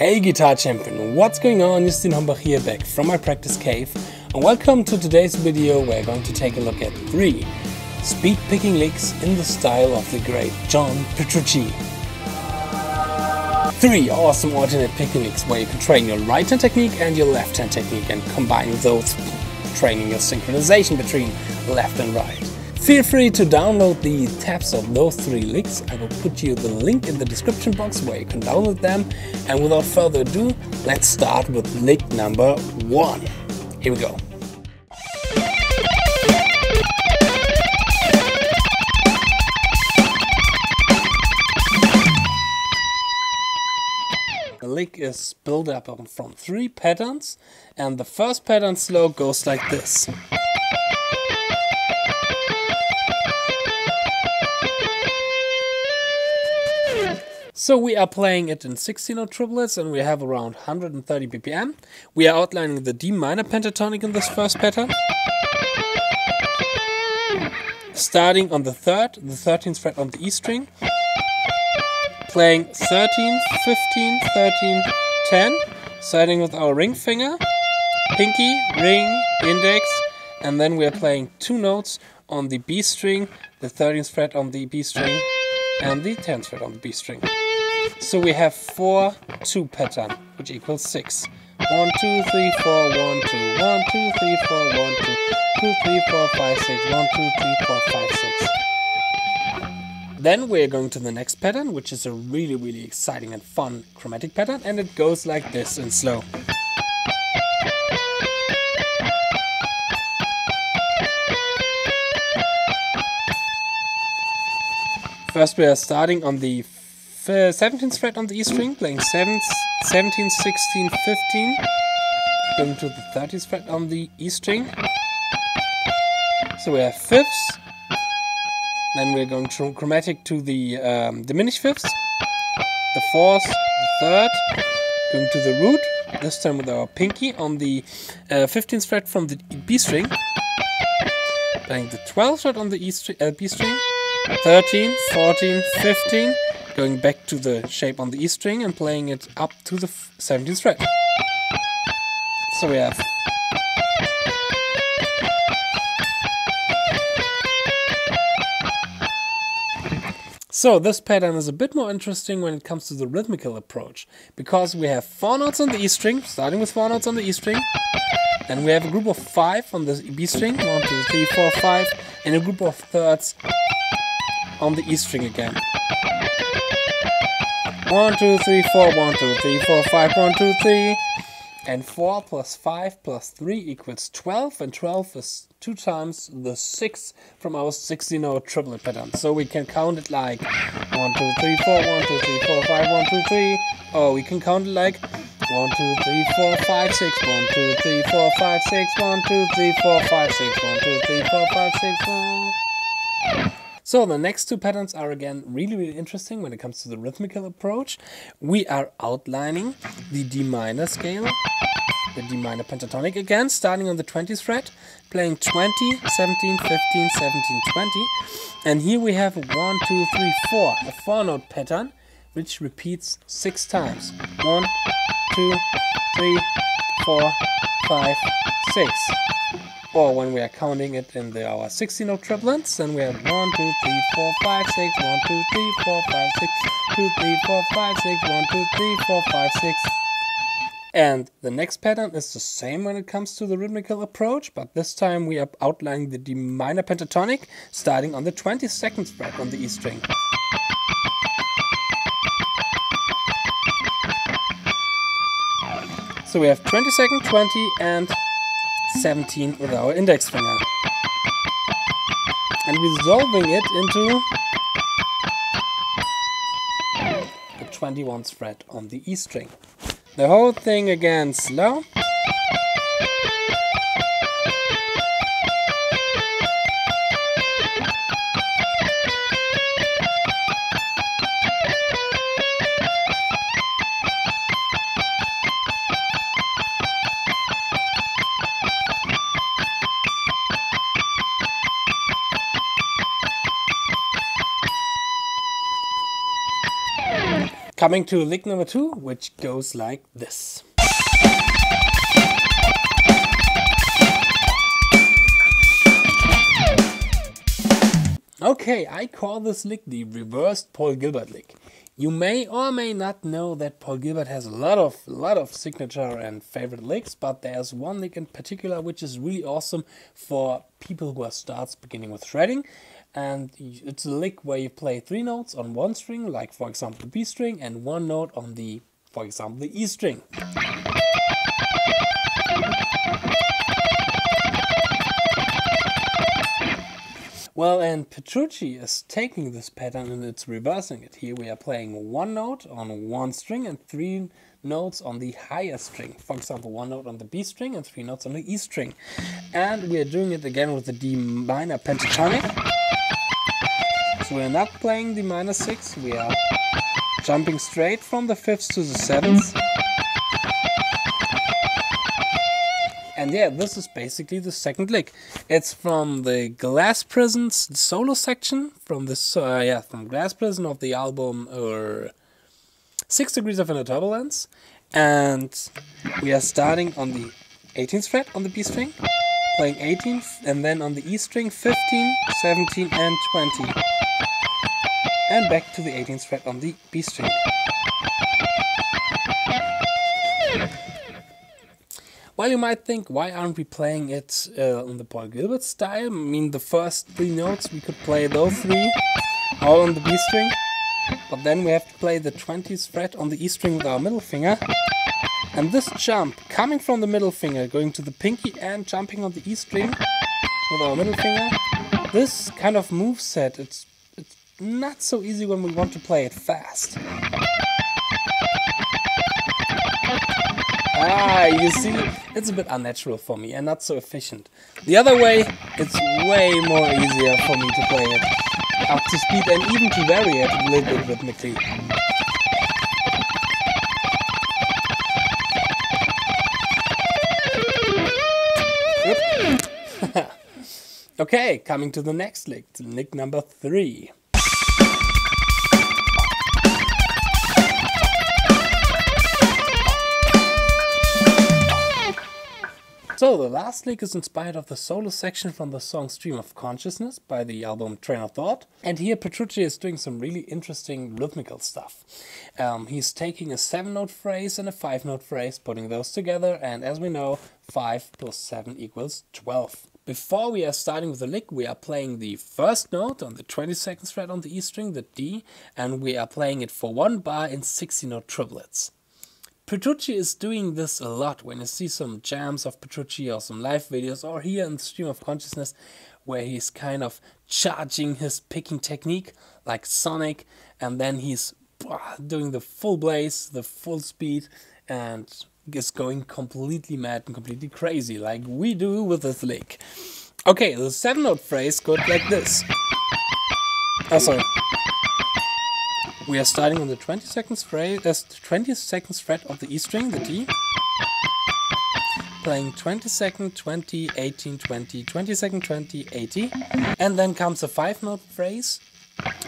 Hey guitar champion, what's going on? Justin Hombach here, back from my practice cave, and welcome to today's video where we're going to take a look at 3 speed picking licks in the style of the great John Petrucci. 3 awesome alternate picking licks where you can train your right hand technique and your left hand technique and combine those, training your synchronization between left and right. Feel free to download the tabs of those 3 licks. I will put you the link in the description box where you can download them. And without further ado, let's start with lick number 1. Here we go. The lick is built up from 3 patterns, and the first pattern slow goes like this. So we are playing it in 16-note triplets and we have around 130 BPM. We are outlining the D minor pentatonic in this first pattern. Starting on the 3rd, the 13th fret on the E string. Playing 13, 15, 13, 10. Starting with our ring finger, pinky, ring, index. And then we are playing 2 notes on the B string, the 13th fret on the B string, and the 10th fret on the B string. So we have 4-2 pattern, which equals 6. 1, 2, 3, 4, 1, 2, 1, 2, 3, 4, 1, 2, 2, 3, 4, 5, 6, 1, 2, 3, 4, 5, 6. Then we're going to the next pattern, which is a really exciting and fun chromatic pattern, and it goes like this in slow. First we are starting on the 17th fret on the E string, playing 17, 16, 15, going to the 30th fret on the E string. So we have 5ths, then we're going to chromatic to the diminished 5ths, the 4th, the 3rd, going to the root, this time with our pinky on the 15th fret from the B string, playing the 12th fret on the B string, 13, 14, 15, going back to the shape on the E string and playing it up to the 17th fret. So we have this pattern is a bit more interesting when it comes to the rhythmical approach, because we have 4 notes on the E string, starting with 4 notes on the E string, then we have a group of 5 on the B string, 1, 2, 3, 4, 5, and a group of 3rds on the E string again. 1, 2, 3, 4, 1, 2, 3, 4, 5, 1, 2, 3. And 4 plus 5 plus 3 equals 12, and 12 is 2 times the 6 from our 16-note triplet pattern. So we can count it like 1, 2, 3, 4, 1, 2, 3, 4, 5, 1, 2, 3. Or we can count it like 1, 2, 3, 4, 5, 6, 1, 2, 3, 4, 5, 6, 1, 2, 3, 4, 5, 6, 1, 2, 3, 4, 5, 6, 1. So the next 2 patterns are again really interesting when it comes to the rhythmical approach. We are outlining the D minor scale, the D minor pentatonic again, starting on the 20th fret, playing 20, 17, 15, 17, 20. And here we have 1, 2, 3, 4, a 4-note pattern, which repeats 6 times. 1, 2, 3, 4, 5, 6. Or when we are counting it in our 16-note triplets, then we have 1, 2, 3, 4, 5, 6, 1, 2, 3, 4, 5, 6, 2, 3, 4, 5, 6, 1, 2, 3, 4, 5, 6. And the next pattern is the same when it comes to the rhythmical approach, but this time we are outlining the D minor pentatonic, starting on the 22nd fret on the E string. So we have 22nd, 20, and 17 with our index finger, and resolving it into the 21st fret on the E string. The whole thing again slow. Coming to lick number 2, which goes like this. Okay, I call this lick the reversed Paul Gilbert lick. You may or may not know that Paul Gilbert has a lot of signature and favorite licks, but there's one lick in particular which is really awesome for people who are starts beginning with shredding. And it's a lick where you play 3 notes on one string, like for example the B string, and 1 note on the, for example, the E string. Well, and Petrucci is taking this pattern and it's reversing it. Here we are playing 1 note on 1 string and 3 notes on the higher string. For example, 1 note on the B string and 3 notes on the E string. And we are doing it again with the D minor pentatonic. So we are not playing the minor 6, we are jumping straight from the 5th to the 7th. And yeah, this is basically the second lick. It's from the Glass Prison's solo section, from this from Glass Prison of the album 6 Degrees of Inner Turbulence. And we are starting on the 18th fret on the B string, playing 18th, and then on the E string 15, 17 and 20. And back to the 18th fret on the B string. Well, you might think, why aren't we playing it on the Paul Gilbert style? I mean, the first 3 notes, we could play those 3, all on the B string. But then we have to play the 20th fret on the E string with our middle finger. And this jump, coming from the middle finger, going to the pinky and jumping on the E string with our middle finger, this kind of moveset, it's not so easy when we want to play it fast. You see, it's a bit unnatural for me and not so efficient. The other way, it's way more easier for me to play it up to speed and even to vary it a little bit rhythmically. Okay, coming to the next lick, lick number 3. So the last lick is inspired of the solo section from the song Stream of Consciousness by the album Train of Thought. And here Petrucci is doing some really interesting rhythmical stuff. He's taking a 7-note phrase and a 5-note phrase, putting those together, and as we know, 5 plus 7 equals 12. Before we are starting with the lick, we are playing the first note on the 22nd fret on the E string, the D, and we are playing it for 1 bar in 60-note triplets. Petrucci is doing this a lot. When you see some jams of Petrucci or some live videos or here in the Stream of Consciousness where he's kind of charging his picking technique like Sonic, and then he's doing the full blaze, the full speed, and is going completely mad and completely crazy like we do with this lick. Okay, the 7-note phrase goes like this. Oh, sorry. We are starting on the 22nd fret of the E string, the D, playing 22nd, 20, 18, 20, 22nd, 20, 80, and then comes a 5-note phrase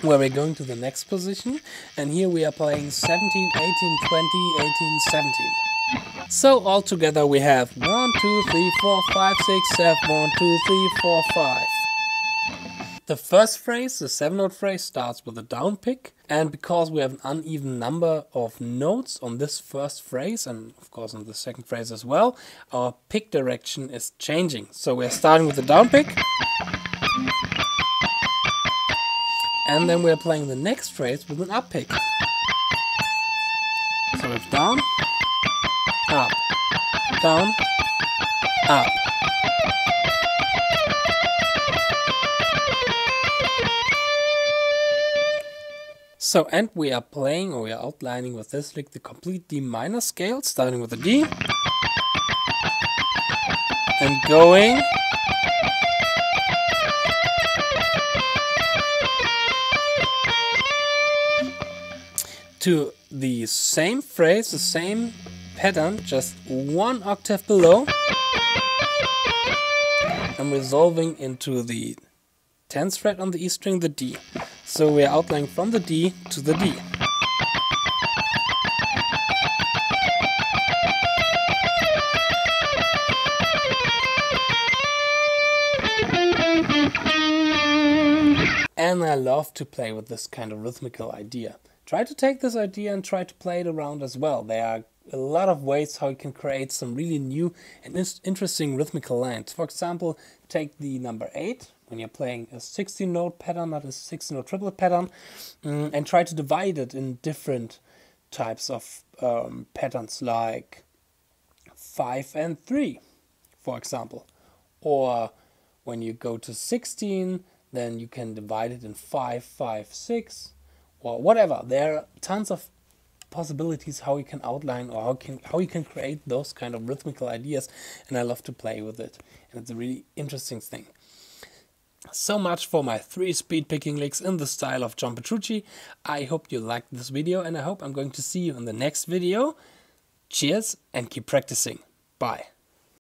where we're going to the next position, and here we are playing 17, 18, 20, 18, 17. So all together we have 1, 2, 3, 4, 5, 6, 7, 1, 2, 3, 4, 5. The first phrase, the 7-note phrase, starts with a down pick, and because we have an uneven number of notes on this first phrase, and of course on the second phrase as well, our pick direction is changing. So we're starting with the down pick, and then we're playing the next phrase with an up pick. So it's down, up, down, up. So, and we are playing, or we are outlining with this lick, the complete D minor scale, starting with the D, and going to the same phrase, the same pattern, just 1 octave below, and resolving into the 10th fret on the E string, the D. So we are outlining from the D to the D. I love to play with this kind of rhythmical idea. Try to take this idea and try to play it around as well. There are a lot of ways how you can create some really new and interesting rhythmical lines. For example, take the number 8 when you're playing a 16-note pattern, not a 16-note triplet pattern, and try to divide it in different types of patterns, like 5 and 3, for example. Or when you go to 16, then you can divide it in 5, 5, 6, or whatever. There are tons of possibilities how you can outline or how you can create those kind of rhythmical ideas, and I love to play with it, and it's a really interesting thing. So much for my 3 speed picking licks in the style of John Petrucci. I hope you liked this video, and I hope I'm going to see you in the next video. Cheers and keep practicing. Bye.